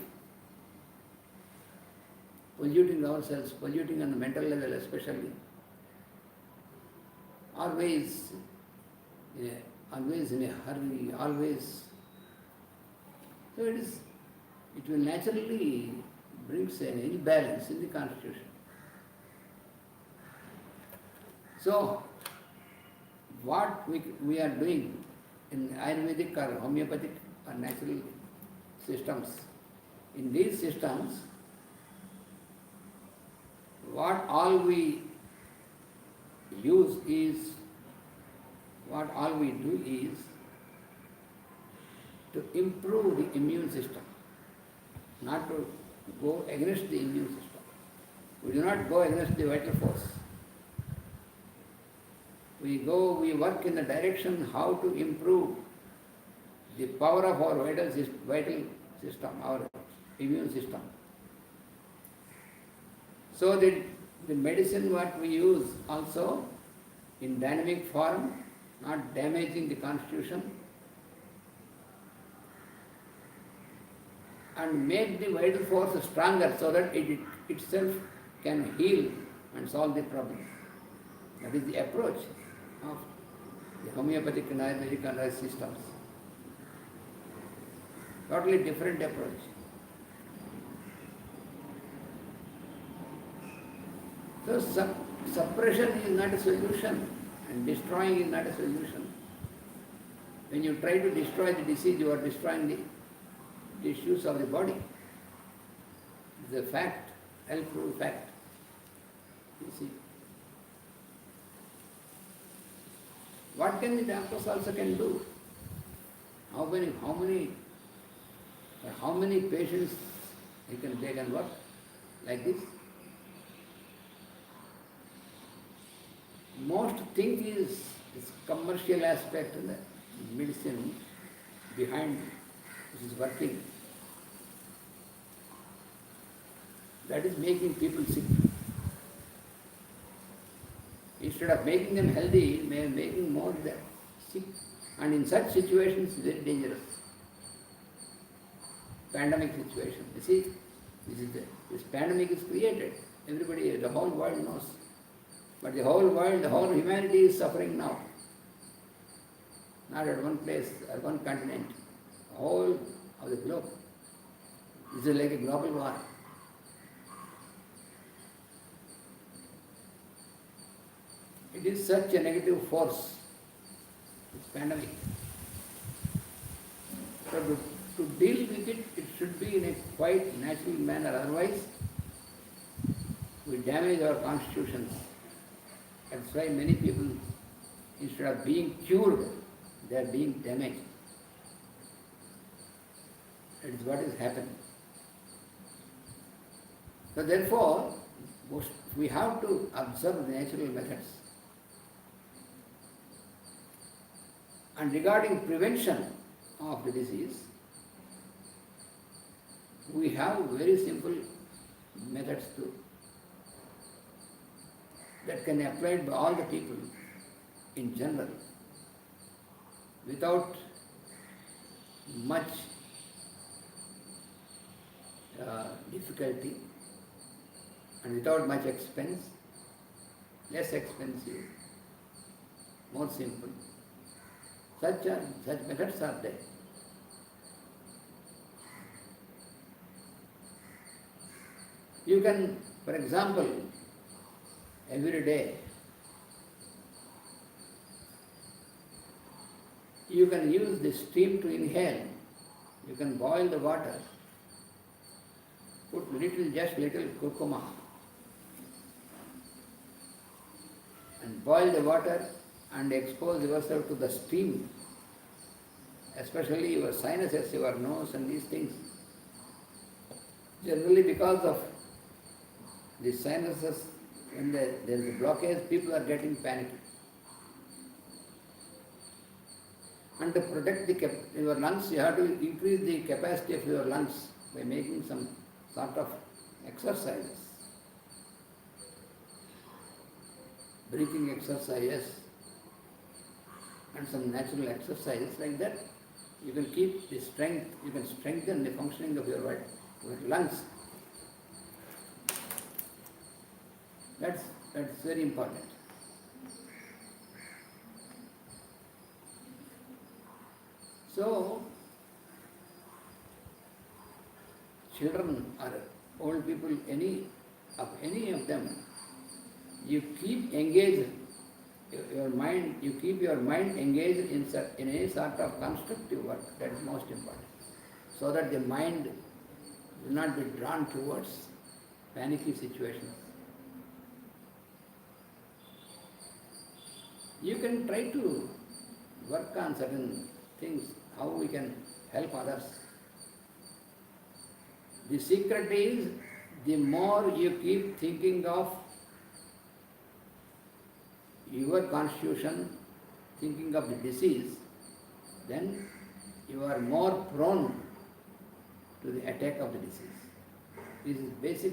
polluting ourselves, polluting on the mental level especially. Always in a hurry, always. So it will naturally brings an imbalance in the constitution. So, what we are doing in Ayurvedic or homeopathic or natural systems, in these systems, what all we do is to improve the immune system, not to go against the immune system. We do not go against the vital force. We work in the direction how to improve the power of our vital system, our immune system. So that the medicine what we use also in dynamic form, not damaging the constitution, and make the vital force stronger so that it itself can heal and solve the problem. That is the approach of the homeopathic and Ayurvedic and other systems. Totally different approach. So suppression is not a solution and destroying is not a solution. When you try to destroy the disease, you are destroying the tissues of the body. It's a fact, well-proved fact. You see. What can the doctors also can do? How many patients they can work like this? Most thing is this commercial aspect in the medicine behind which is working. That is making people sick. Instead of making them healthy, they are making more them sick. And in such situations, it's very dangerous. Pandemic situation. You see, this pandemic is created. Everybody, the whole world knows. But the whole world, the whole humanity is suffering now. Not at one place, at one continent. The whole of the globe. This is like a global war. It is such a negative force, this pandemic. So to deal with it, it should be in a quite natural manner. Otherwise, we damage our constitutions. That's why many people, instead of being cured, they are being damaged. That is what is happening. So therefore, we have to observe the natural methods. And regarding prevention of the disease, we have very simple methods too that can be applied by all the people in general without much difficulty and without much expense, less expensive, more simple. Such methods are there. You can, for example, every day, you can use the steam to inhale. You can boil the water, put just little curcuma, and boil the water and expose yourself to the steam, especially your sinuses, your nose and these things. Generally because of the sinuses, when there is a blockage, people are getting panicked. And to protect your lungs, you have to increase the capacity of your lungs by making some sort of exercises. Breathing exercises and some natural exercises like that. You can keep the strength, you can strengthen the functioning of your lungs. That's very important. So, children or old people, any of them, you keep engaged your mind, you keep your mind engaged in any sort of constructive work. That is most important. So that the mind will not be drawn towards panicky situations. You can try to work on certain things, how we can help others. The secret is, the more you keep thinking of your constitution, thinking of the disease, then you are more prone to the attack of the disease. This is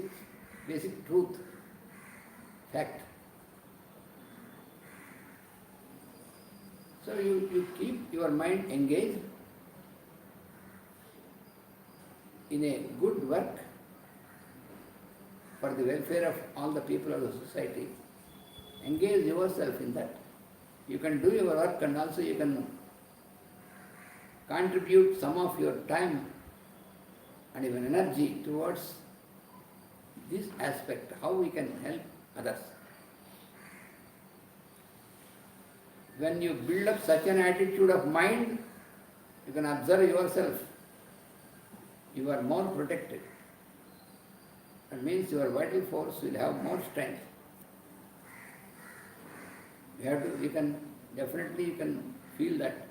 basic truth, fact. So you keep your mind engaged in a good work for the welfare of all the people of the society. Engage yourself in that. You can do your work and also you can contribute some of your time and even energy towards this aspect, how we can help others. When you build up such an attitude of mind, you can observe yourself. You are more protected. It means your vital force will have more strength. You can feel that.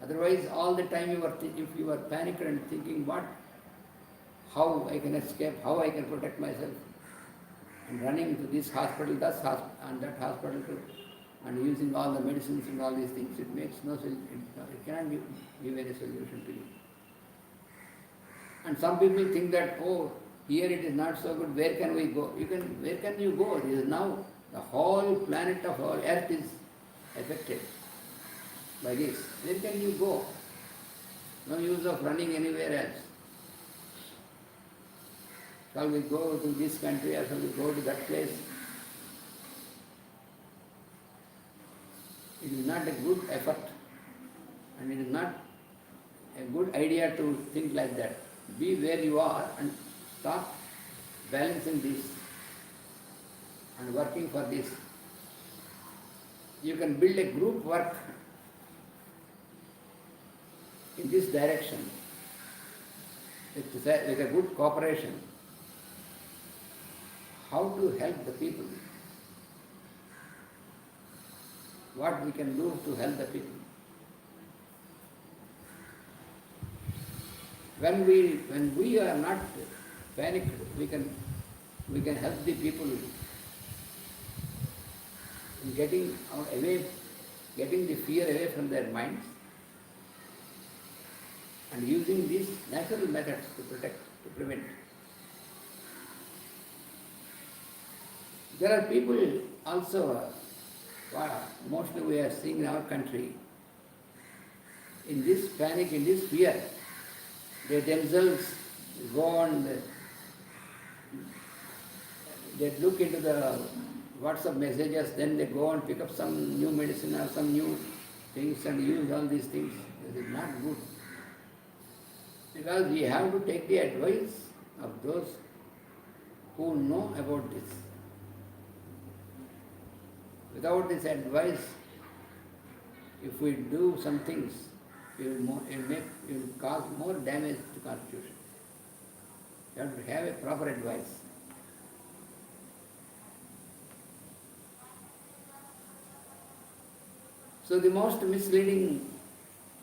Otherwise, all the time if you are panicked and thinking how I can escape, how I can protect myself, and running to this hospital, and that hospital, and using all the medicines and all these things, it makes no sense. It cannot give any solution to you. And some people think that, oh, here it is not so good, where can we go? Where can you go? This is now the whole planet of our earth is affected by this. Where can you go? No use of running anywhere else. Shall we go to this country or shall we go to that place? It is not a good effort, and it is not a good idea to think like that. Be where you are and start balancing this and working for this. You can build a group work in this direction with a good cooperation. How to help the people? What we can do to help the people? When we are not panicked, we can help the people in getting the fear away from their minds, and using these natural methods to prevent. There are people also, mostly we are seeing in our country, in this panic, in this fear, they themselves go and they look into the WhatsApp messages, then they go and pick up some new medicine or some new things and use all these things. This is not good. Because we have to take the advice of those who know about this. Without this advice, if we do some things, it will cause more damage to constitution. You have to have a proper advice. So the most misleading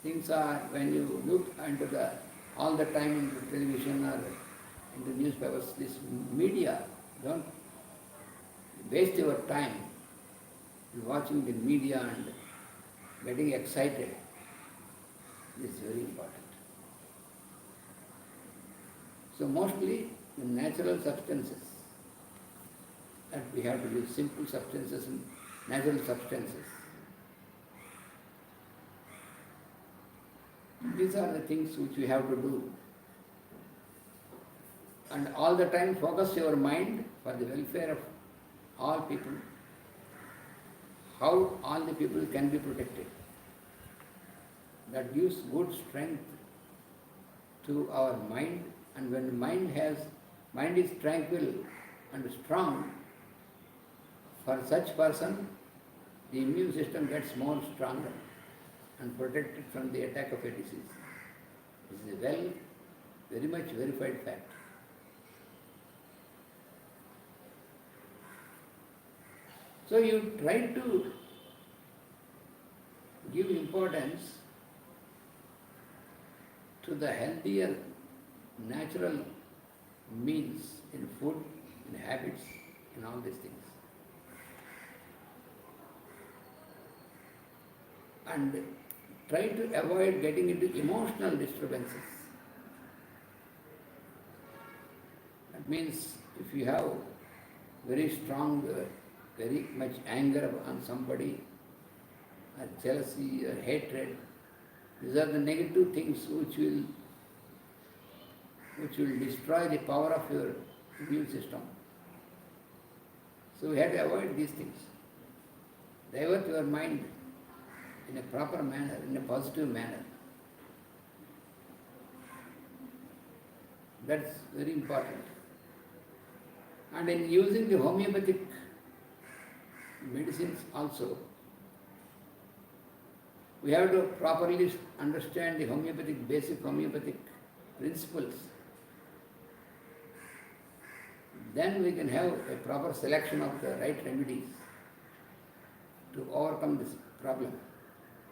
things are when you look into all the time into television or into newspapers, this media. Don't waste your time in watching the media and getting excited. This is very important. So mostly the natural substances that we have to use, simple substances and natural substances. These are the things which we have to do. And all the time focus your mind for the welfare of all people, how all the people can be protected. That gives good strength to our mind, and when mind is tranquil and strong, for such person, the immune system gets more stronger and protected from the attack of a disease. This is a very much verified fact. So you try to give importance to the healthier natural means in food, in habits, in all these things. And try to avoid getting into emotional disturbances. That means if you have very strong, very much anger on somebody, or jealousy or hatred, these are the negative things which will destroy the power of your immune system. So we have to avoid these things. Divert your mind in a proper manner, in a positive manner. That's very important. And in using the homeopathic medicines also, we have to properly understand the basic homeopathic principles. then we can have a proper selection of the right remedies to overcome this problem,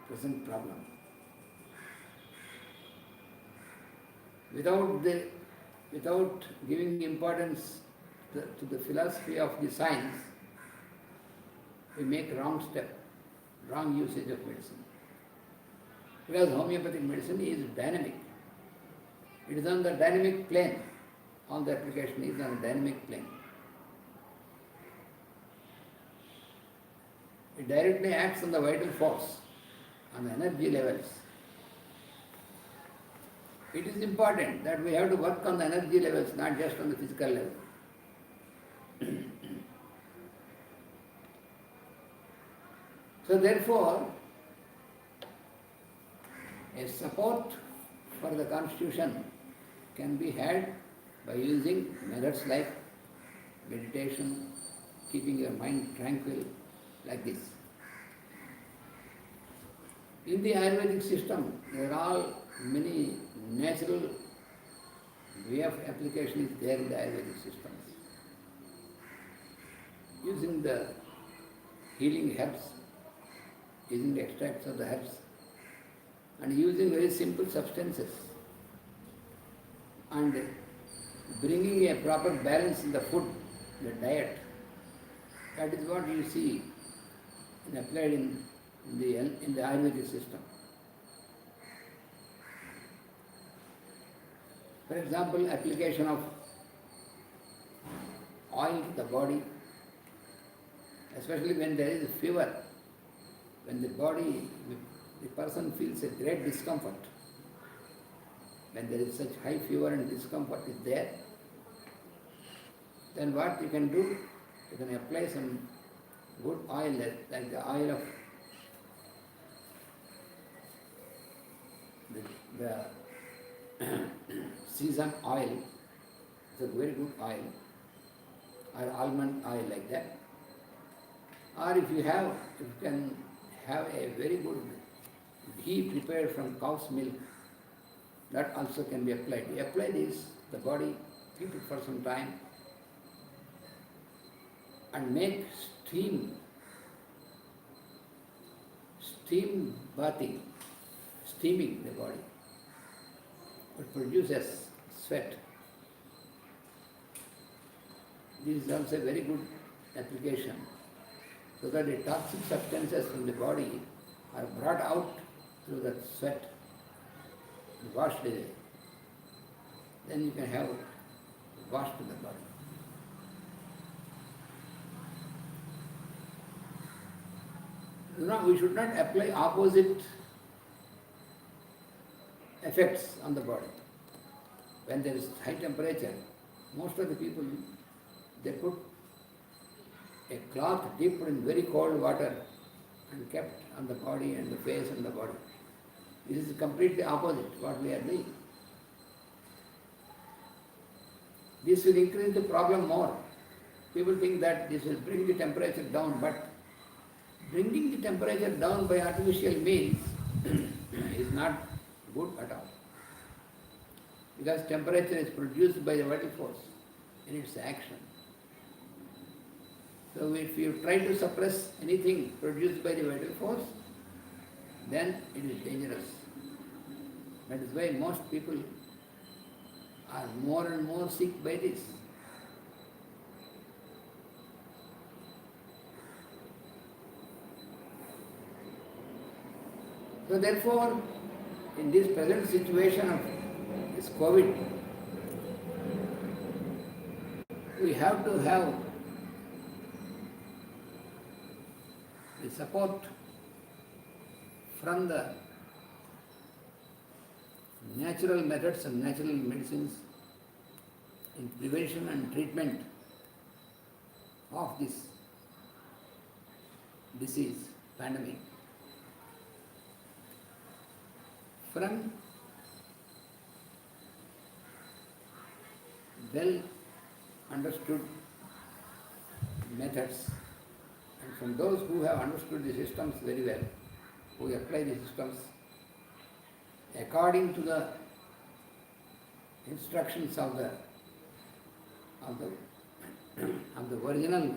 present problem. Without giving importance to the philosophy of the science, we make wrong step, wrong usage of medicine. Because homeopathic medicine is dynamic. It is on the dynamic plane. All the application is on a dynamic plane. It directly acts on the vital force, on the energy levels. It is important that we have to work on the energy levels, not just on the physical level. So therefore, a support for the constitution can be had by using methods like meditation, keeping your mind tranquil, like this. In the Ayurvedic system, there are all many natural way of application is there in the Ayurvedic systems. Using the healing herbs, using the extracts of the herbs, and using very simple substances, and bringing a proper balance in the food, the diet. That is what you see applied in the Ayurvedic system. For example, application of oil to the body, especially when there is fever, when the person feels a great discomfort. When there is such high fever and discomfort is there, then what you can do? You can apply some good oil, like the oil of the sesame oil. It's a very good oil, or almond oil, like that. Or if you can have a very good ghee prepared from cow's milk, that also can be applied. You apply this, the body, keep it for some time, and make steam bathing, steaming the body. It produces sweat. This is also a very good application, so that the toxic substances from the body are brought out through that sweat, washed away. Then you can have wash to the body. We should not apply opposite effects on the body. When there is high temperature, most of the people, they put a cloth dipped in very cold water and kept on the body and the face and the body. This is completely opposite what we are doing. This will increase the problem more. People think that this will bring the temperature down, but bringing the temperature down by artificial means is not good at all. Because temperature is produced by the vital force in its action. So if you try to suppress anything produced by the vital force, then it is dangerous. That is why most people are more and more sick by this. So therefore, in this present situation of this COVID, we have to have the support from the natural methods and natural medicines in prevention and treatment of this disease, pandemic. From well understood methods, and from those who have understood the systems very well, who apply the systems according to the instructions of the of the original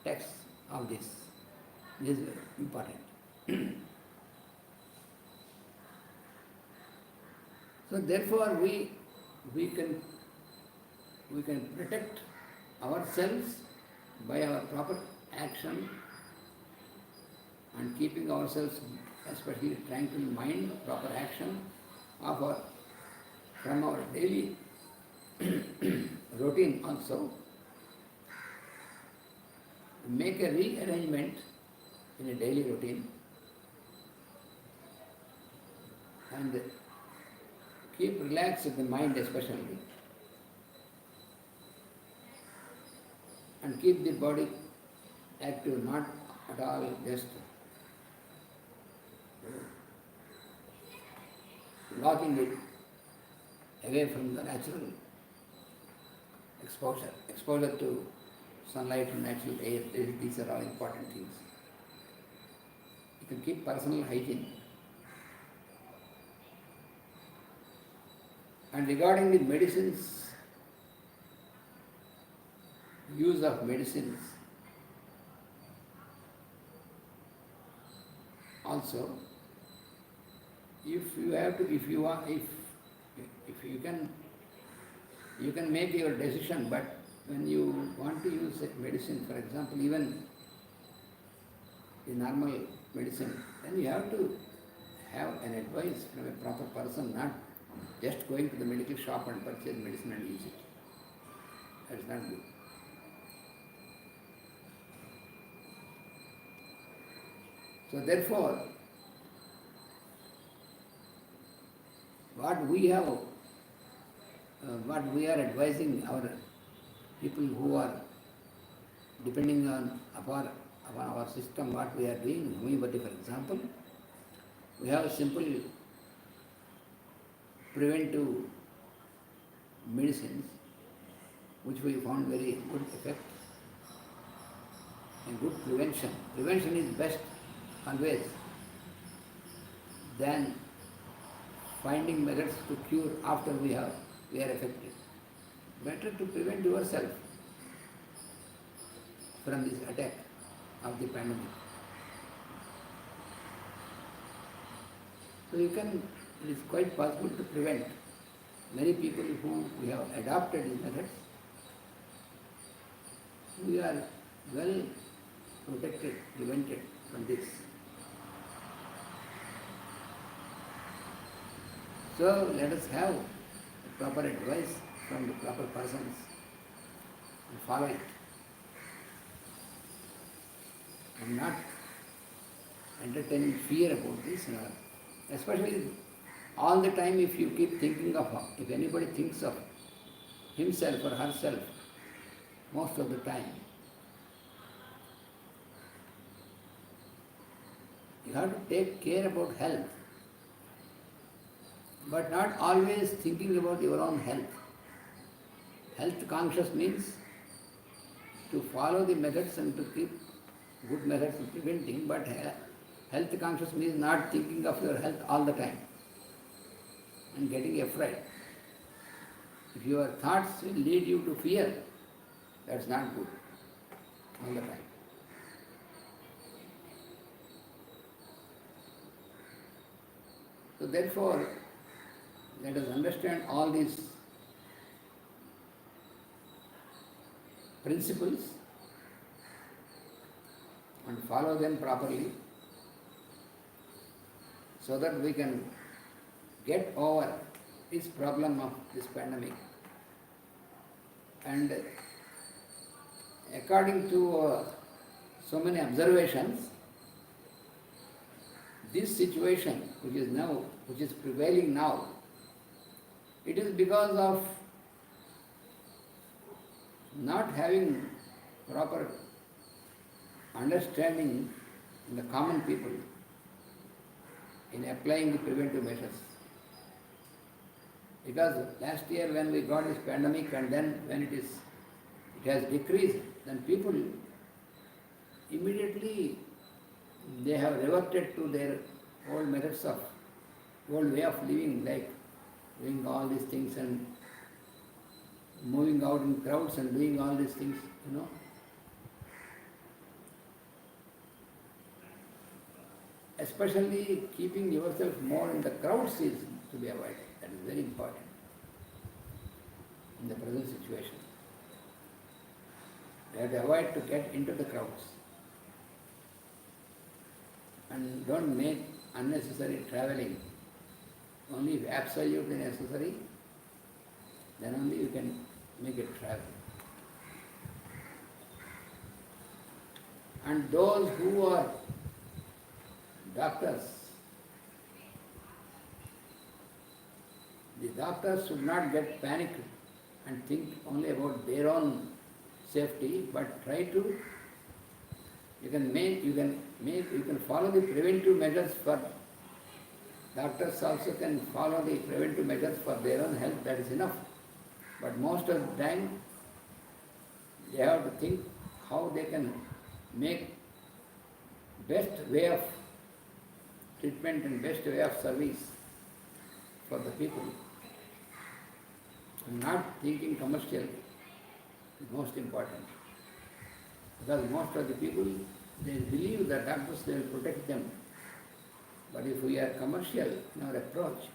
text of this. This is very important. So therefore we can protect ourselves by our proper action and keeping ourselves, especially tranquil mind, proper action of our from our daily routine also. Make a rearrangement in a daily routine and keep relaxed the mind especially, and keep the body active, not at all just locking it away from the natural exposure to sunlight and natural air. These are all important things. You can keep personal hygiene. And regarding the medicines, use of medicines, also, if you can make your decision, but when you want to use a medicine, for example, even the normal medicine, then you have to have an advice from a proper person, not just going to the medical shop and purchase medicine and use it. That is not good. So therefore, what we are advising our people who are depending upon our system, what we are doing, homeopathy for example, we have a simple preventive medicines which we found very good effect and good prevention. Prevention is best always than finding methods to cure after we are affected. Better to prevent yourself from this attack of the pandemic. So it is quite possible to prevent. Many people who we have adopted these methods, we are well protected, prevented from this. So let us have proper advice from the proper persons and follow it. And not entertaining fear about this, especially all the time if you keep thinking of, if anybody thinks of himself or herself, most of the time, you have to take care about health, but not always thinking about your own health. Health conscious means to follow the methods and to keep good methods of preventing, but health conscious means not thinking of your health all the time and getting afraid. If your thoughts will lead you to fear, that's not good all the time. So therefore, let us understand all these principles and follow them properly so that we can get over this problem of this pandemic. And according to so many observations, this situation which is prevailing now, it is because of not having proper understanding in the common people in applying the preventive measures. Because last year when we got this pandemic and then when it has decreased, then people immediately they have reverted to their old methods of, old way of living, like doing all these things and moving out in crowds and doing all these things, Especially keeping yourself more in the crowds is to be avoided. That is very important in the present situation. You have to avoid to get into the crowds. And don't make unnecessary traveling. Only if absolutely necessary, then only you can make it travel. And those who are doctors, the doctors should not get panicked and think only about their own safety, but try to, you can follow the preventive measures for, doctors also can follow the preventive measures for their own health, that is enough. But most of the time, they have to think how they can make best way of treatment and best way of service for the people. Not thinking commercially is most important. Because most of the people, they believe that doctors will protect them. But if we are commercial in our approach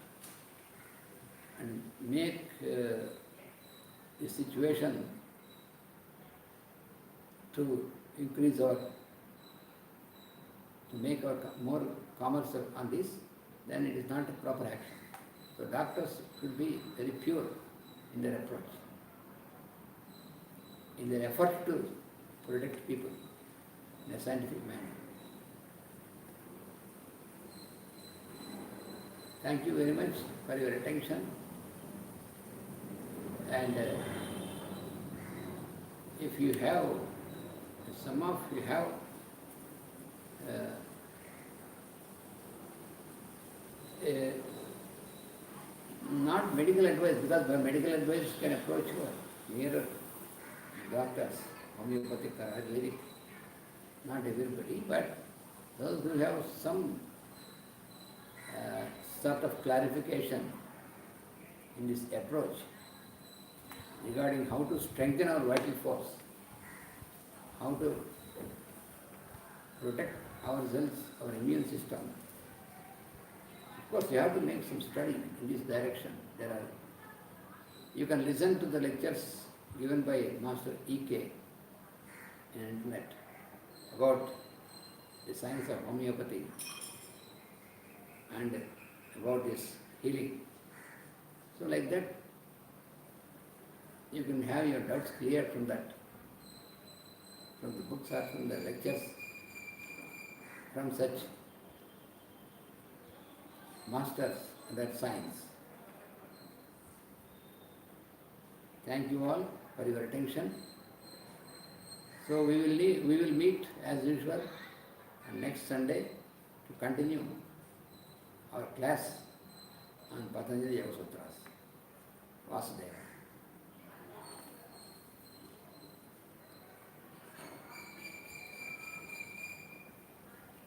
and make the situation to increase our, to make our more commerce on this, then it is not a proper action. So doctors should be very pure in their approach, in their effort to protect people in a scientific manner. Thank you very much for your attention. And if you have, some of you have not medical advice, because by medical advice you can approach your nearer doctors, homeopathic or Ayurvedic, not everybody, but those who have some sort of clarification in this approach regarding how to strengthen our vital force, how to protect ourselves, our immune system. Of course, you have to make some study in this direction. You can listen to the lectures given by Master E.K. in internet about the science of homeopathy and about this healing. So like that, you can have your doubts cleared from that, from the books or from the lectures, from such masters in that science. Thank you all for your attention. So we will meet as usual on next Sunday to continue our class on Patanjali Yoga Sutras. Vasudeva.